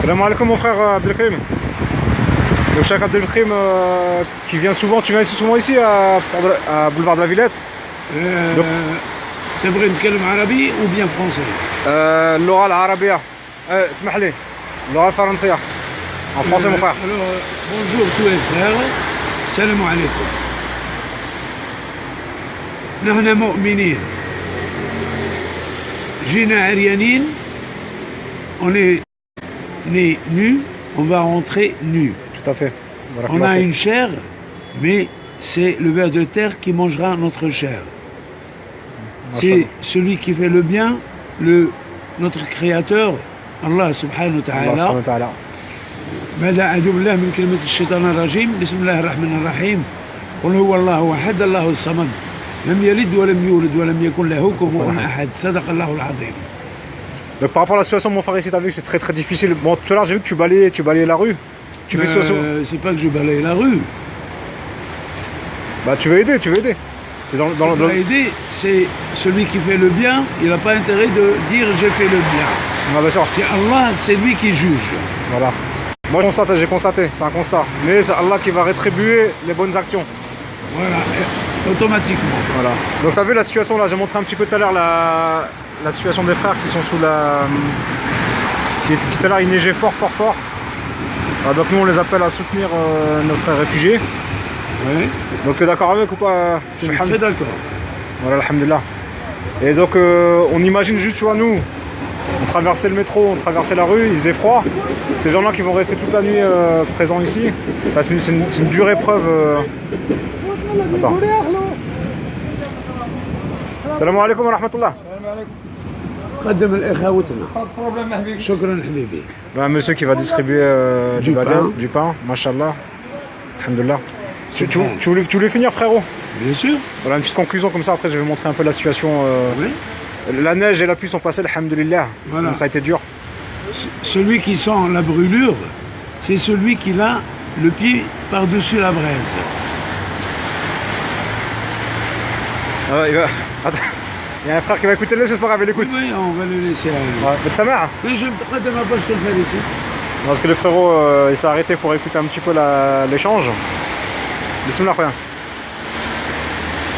Salam alaikum mon frère Abdelkrim. Le Cheikh Abdelkrim qui vient souvent, tu viens souvent ici à Boulevard de la Villette. تبغي نتكلم عربي ou bien français? اللغة العربية. اسمح لي. اللغة الفرنسية. En français mon frère. Alors, bonjour tous les frères. Salam alaikum. نحن مؤمنين. جينا عريانين. On est né nu, on va rentrer nu. Tout à fait. On a une chair, mais c'est le ver de terre qui mangera notre chair. C'est celui qui fait le bien, notre créateur, Allah subhanahu wa ta'ala. بعد أعوذ بالله من كلمة الشيطان الرجيم بسم الله الرحمن الرحيم قل هو الله أحد الله الصمد لم يلد ولم يولد ولم يكن له كفوا أحد صدق الله العظيم. Donc par rapport à la situation mon frère ici, t'as vu que c'est très très difficile. Bon tout à l'heure j'ai vu que tu balayais la rue. Tu fais c'est pas que je balaye la rue. Bah tu veux aider. C'est aider, c'est celui qui fait le bien, il n'a pas intérêt de dire j'ai fait le bien. Ah, bien sûr. C'est Allah, c'est lui qui juge. Voilà. Moi j'ai constaté, c'est un constat. Mais c'est Allah qui va rétribuer les bonnes actions. Voilà, automatiquement. Voilà. Donc t'as vu la situation là, j'ai montré un petit peu tout à l'heure la situation des frères qui sont sous la... qui tout à l'heure il neigeait fort. Alors, donc nous on les appelle à soutenir nos frères réfugiés. Oui. Donc t'es d'accord avec ou pas? Je suis très d'accord. Voilà, alhamdulillah. Et donc on imagine juste, tu vois, nous, on traversait le métro, on traversait la rue, il faisait froid. Ces gens-là qui vont rester toute la nuit présents ici, c'est une dure épreuve. Attends. Salam alaikum wa rahmatullah. قدم الإخوتنا. شكرا حبيبي. Un monsieur qui va distribuer du pain, mashallah. Alhamdulillah. Tu voulais finir frérot? Bien sûr. Voilà une petite conclusion comme ça, après je vais montrer un peu la situation. Oui. La neige et la pluie sont passées, alhamdulillah. Voilà. Donc, ça a été dur. Celui qui sent la brûlure, c'est celui qui a le pied par-dessus la braise. Attends. Il y a un frère qui va écouter le, c'est pas grave, il écoute. Oui, on va le laisser. Mais de sa mère. Mais je prête ma poche, je te le fais ici. Parce que le frérot, il s'est arrêté pour écouter un petit peu l'échange. Bismillah, rien.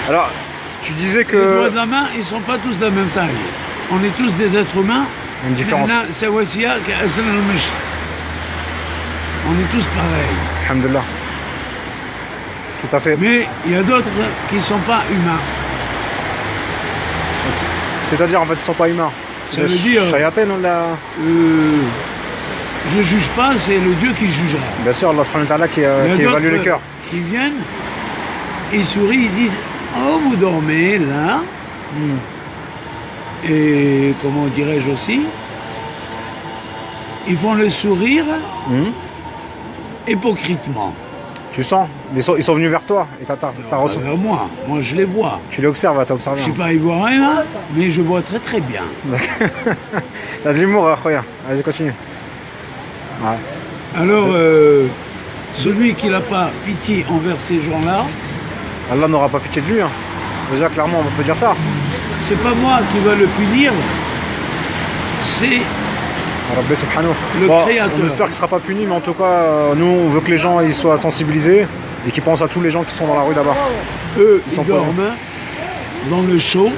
Alors, tu disais que... Les doigts de la main, ils ne sont pas tous de la même taille. On est tous des êtres humains. Une différence. On est tous pareils. Alhamdulillah. Tout à fait. Mais il y a d'autres qui ne sont pas humains. C'est-à-dire, en fait, ils ne sont pas humains. Ça veut dire... je ne juge pas, c'est le Dieu qui jugera. Bien sûr, Allah subhanahu wa ta'ala qui évalue les cœurs. Ils viennent, ils sourient, ils disent « Oh, vous dormez là Et comment dirais-je aussi, ils font le sourire hypocritement. Tu sens? Ils sont venus vers toi et t'as reçu. Moi je les vois. Tu les observes, t'as observé. Je suis pas ivoirien, mais je vois très très bien. T'as de l'humour, Khoya. Vas-y, continue. Ouais. Alors, celui qui n'a pas pitié envers ces gens-là, Allah n'aura pas pitié de lui. Hein. Déjà, clairement, on peut dire ça. C'est pas moi qui va le punir, c'est Rabbi subhanahu. Le créateur. On espère qu'il ne sera pas puni, mais en tout cas, nous, on veut que les gens ils soient sensibilisés et qu'ils pensent à tous les gens qui sont dans la rue d'abord. Eux, ils dorment dans le chaud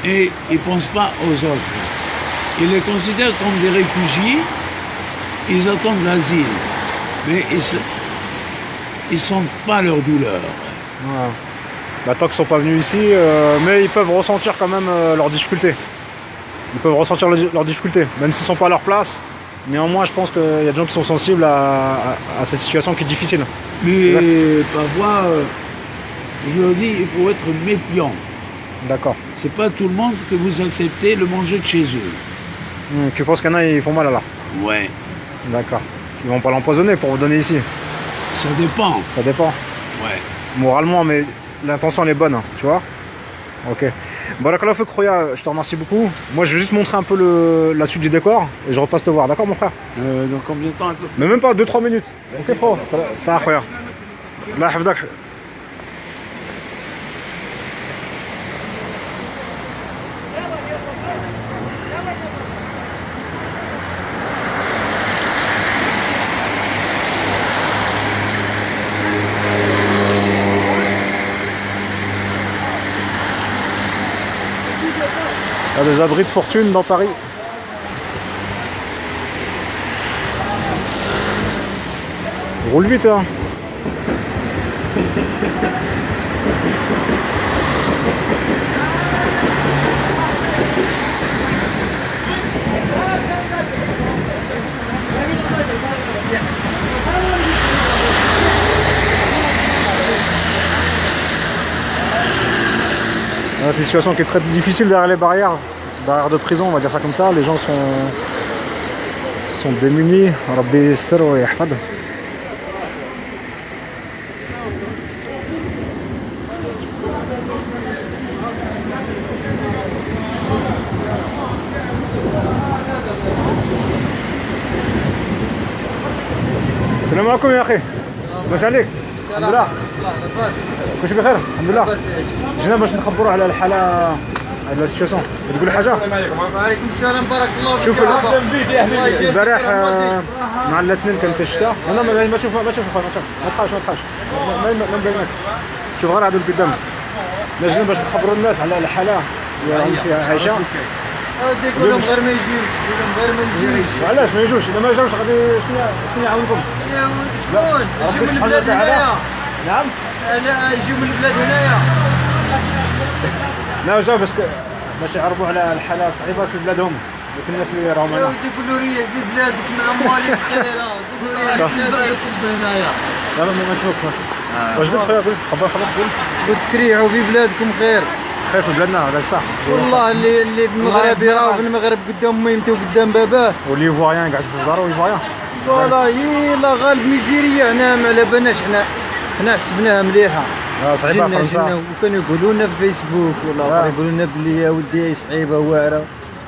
et ils ne pensent pas aux autres. Ils les considèrent comme des réfugiés, ils attendent l'asile, mais ils ne sentent pas leur douleur. Ouais. Bah, tant qu'ils ne sont pas venus ici, mais ils peuvent ressentir quand même leurs difficultés. Ils peuvent ressentir leurs difficultés, même s'ils ne sont pas à leur place. Néanmoins, je pense qu'il y a des gens qui sont sensibles à cette situation qui est difficile. Mais parfois, je leur dis, il faut être méfiant. D'accord. C'est pas tout le monde que vous acceptez le manger de chez eux. Tu penses qu'il y en a, ils font mal alors? Ouais, D'accord. Ils vont pas l'empoisonner pour vous donner ici. ça dépend. Ça dépend. Ouais. Moralement, mais l'intention elle est bonne, hein, tu vois. Ok. Barakallah fik Khoya, je te remercie beaucoup. Moi je vais juste montrer un peu la suite du décor et je repasse te voir, d'accord mon frère? Dans combien de temps? Mais même pas 2-3 minutes. Ok frère, ça va Khoya. Allah yahfظك. Il y a des abris de fortune dans Paris. Roule vite hein. Une situation qui est très difficile derrière les barrières de prison, on va dire ça comme ça. Les gens sont démunis. Rabbi yasser wa yahfad. السلام عليكم يا اخي. مساء عليك. الحمد لله. كلشي بخير الحمد لله. جينا باش نخبروا على الحاله على السيتواسيون. تقول حاجه؟ وعليكم السلام بارك الله فيك. شوف البارح مع الاثنين كانت الشتاء. انا ما تشوف ما تخافش ما مبينك. شوف غير هذول قدام. جينا باش نخبروا الناس على الحاله اللي راهم فيها عايشه. يقول لهم غير ما يجيوش، يقول لهم غير ما نجيوش. علاش ما يجوش؟ اذا ما جاوش غادي شكون يعاونكم؟ شكون؟ يجيو من البلاد هنايا. نعم؟ لا يجيو من البلاد هنايا. لا جاو باش يعرفوا على الحاله الصعيبه في بلادهم. لكن الناس اللي راهم هنا تقولوا ريح في بلادك مع اموالك خيره، تقولوا ريح في بلادك صب هنايا. لا ما نشوفش. واش قلت خويا؟ قلت خبر قول. قلت ريحوا في بلادكم خير. خير في بلادنا هذا صح. والله اللي بالمغرب يراو في المغرب قدام ميمته وقدام باباه. وليفواريان قاعد في الدار وليفواريان. فوالا هي لا غالب ميزيريه حنا ما على بالناش حنا حسبناها مليحه. صعيبه فرنسا. وكانوا يقولوا لنا في فيسبوك ولا يقولوا لنا بلي يا ودي صعيبه واعره.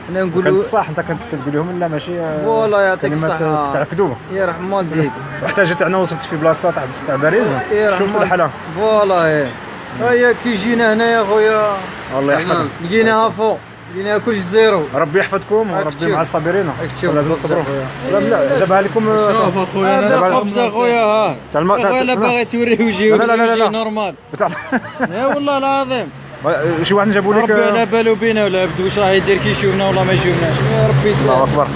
حنا نقولوا كنت صح انت كنت كتقول لهم لا ماشي. والله يعطيك الصحه. تاع كذوب. يرحم والديك. وحتى جيت انا وصلت في بلاصه تاع باريس شفت الحاله. فوالا هيا كي جينا هنا يا خويا الله يحفظك. لقيناها فوق، لقينا كلشي زيرو. ربي يحفظكم وربي مع الصابرين. شوف لازم تصبروا. لا جابها لكم. شوف اخويا هذا خبز اخويا ها. ولا باغي توريه وجهي ولا نورمال. يا والله العظيم. شي واحد جابوا لك. ربي على بالو بينا ولا عبد واش راه يدير كيشوفنا ولا ما يشوفناش. يا ربي يسهل. الله اكبر.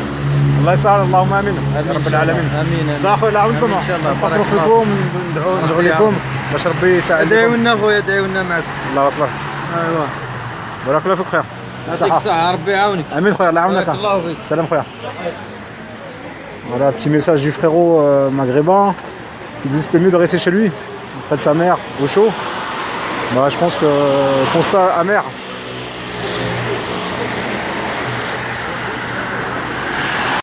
الله يسهل اللهم امين يا رب العالمين. امين. صح اخويا الله يعاونكم. ان شاء الله. نفكروا فيكم ندعوا لكم باش ربي يساعدكم. دعيو لنا خويا دعيو لنا معك. الله اكبر. ايوا بارك الله فيك خويا. يعطيك الصحة ربي يعاونك. امين خويا الله يعاونك. بارك الله فيك. Salam frère. Voilà, petit message du frérot maghrébin qui disait que c'était mieux de rester chez lui, près de sa mère, au chaud. Bah, je pense que constat amer.